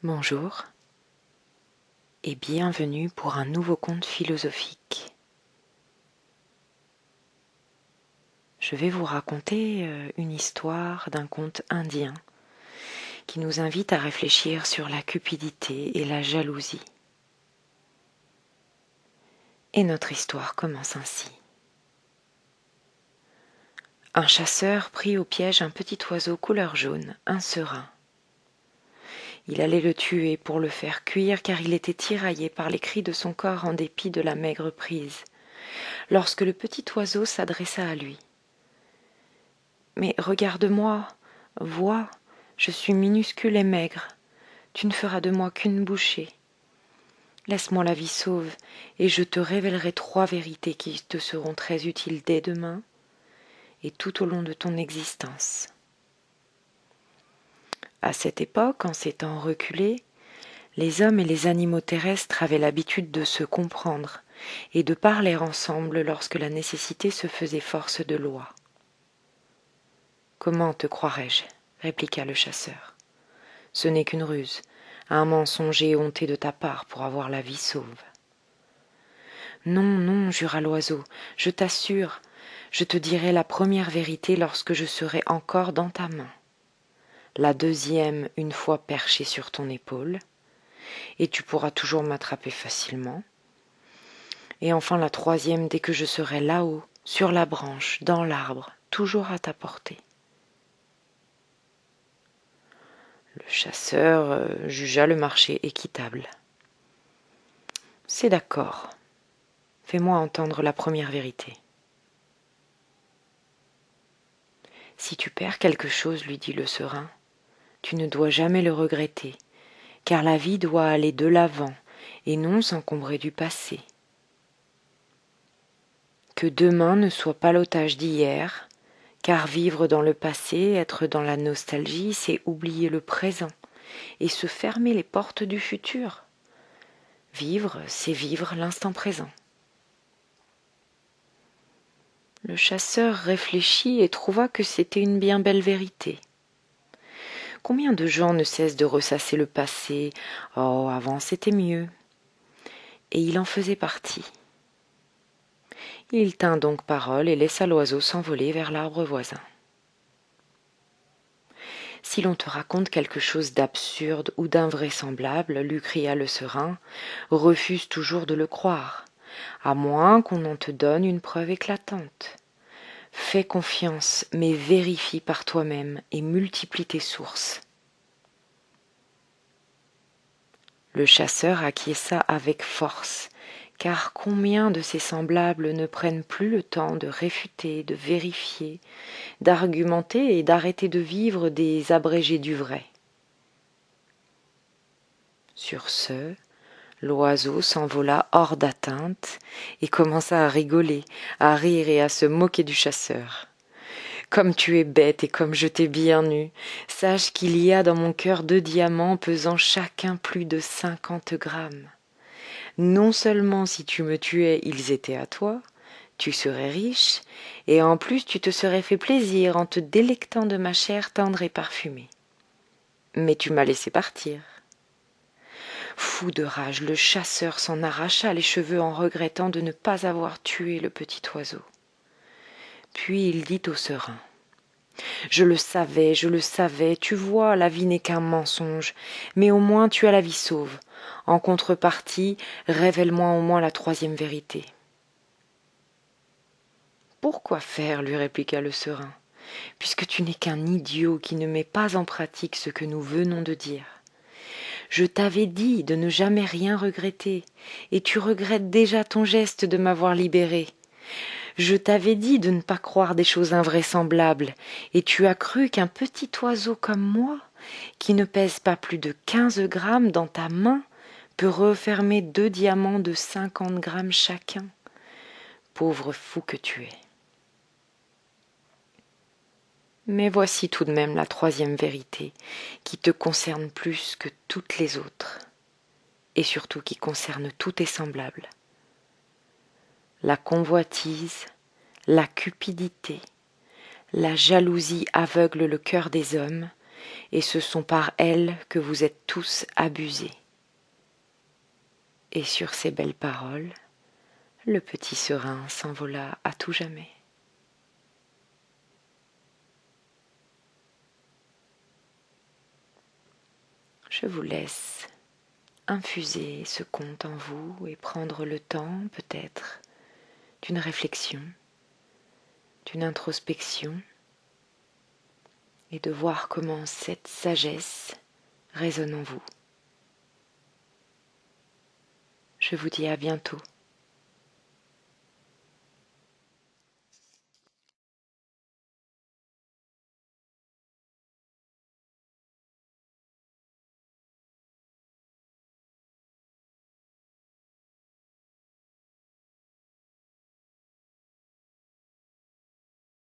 Bonjour et bienvenue pour un nouveau conte philosophique. Je vais vous raconter une histoire d'un conte indien qui nous invite à réfléchir sur la cupidité et la jalousie. Et notre histoire commence ainsi. Un chasseur prit au piège un petit oiseau couleur jaune, un serin. Il allait le tuer pour le faire cuire car il était tiraillé par les cris de son corps en dépit de la maigre prise, lorsque le petit oiseau s'adressa à lui. « Mais regarde-moi, vois, je suis minuscule et maigre, tu ne feras de moi qu'une bouchée. Laisse-moi la vie sauve, et je te révélerai 3 vérités qui te seront très utiles dès demain et tout au long de ton existence. » À cette époque, en ces temps reculés, les hommes et les animaux terrestres avaient l'habitude de se comprendre et de parler ensemble lorsque la nécessité se faisait force de loi. « Comment te croirais-je ? Répliqua le chasseur. Ce n'est qu'une ruse, un mensonge éhonté de ta part pour avoir la vie sauve. Non, non, jura l'oiseau, je t'assure, je te dirai la première vérité lorsque je serai encore dans ta main, la deuxième une fois perchée sur ton épaule, et tu pourras toujours m'attraper facilement, et enfin la troisième dès que je serai là-haut, sur la branche, dans l'arbre, toujours à ta portée. Le chasseur jugea le marché équitable. C'est d'accord. Fais-moi entendre la première vérité. Si tu perds quelque chose, lui dit le serin, tu ne dois jamais le regretter, car la vie doit aller de l'avant et non s'encombrer du passé. Que demain ne soit pas l'otage d'hier, car vivre dans le passé, être dans la nostalgie, c'est oublier le présent et se fermer les portes du futur. Vivre, c'est vivre l'instant présent. Le chasseur réfléchit et trouva que c'était une bien belle vérité. Combien de gens ne cessent de ressasser le passé « Oh, avant c'était mieux !» Et il en faisait partie. Il tint donc parole et laissa l'oiseau s'envoler vers l'arbre voisin. « Si l'on te raconte quelque chose d'absurde ou d'invraisemblable, lui cria le serin, refuse toujours de le croire, à moins qu'on en te donne une preuve éclatante. Fais confiance, mais vérifie par toi-même et multiplie tes sources. » Le chasseur acquiesça avec force, car combien de ses semblables ne prennent plus le temps de réfuter, de vérifier, d'argumenter et d'arrêter de vivre des abrégés du vrai. Sur ce, l'oiseau s'envola hors d'atteinte et commença à rigoler, à rire et à se moquer du chasseur. « Comme tu es bête et comme je t'ai bien eu, sache qu'il y a dans mon cœur 2 diamants pesant chacun plus de 50 grammes. Non seulement si tu me tuais, ils étaient à toi, tu serais riche, et en plus tu te serais fait plaisir en te délectant de ma chair tendre et parfumée. Mais tu m'as laissé partir. » Fou de rage, le chasseur s'en arracha les cheveux en regrettant de ne pas avoir tué le petit oiseau. Puis il dit au serin: « je le savais, tu vois, la vie n'est qu'un mensonge, mais au moins tu as la vie sauve. En contrepartie, révèle-moi au moins la 3e vérité. » « Pourquoi faire ?» lui répliqua le serin, « puisque tu n'es qu'un idiot qui ne met pas en pratique ce que nous venons de dire. Je t'avais dit de ne jamais rien regretter, et tu regrettes déjà ton geste de m'avoir libéré. Je t'avais dit de ne pas croire des choses invraisemblables, et tu as cru qu'un petit oiseau comme moi, qui ne pèse pas plus de 15 grammes dans ta main, peut refermer 2 diamants de 50 grammes chacun. Pauvre fou que tu es. Mais voici tout de même la 3e vérité, qui te concerne plus que toutes les autres, et surtout qui concerne tous tes semblables. La convoitise, la cupidité, la jalousie aveugle le cœur des hommes et ce sont par elles que vous êtes tous abusés. Et sur ces belles paroles, le petit serin s'envola à tout jamais. Je vous laisse infuser ce conte en vous et prendre le temps, peut-être, d'une réflexion, d'une introspection, et de voir comment cette sagesse résonne en vous. Je vous dis à bientôt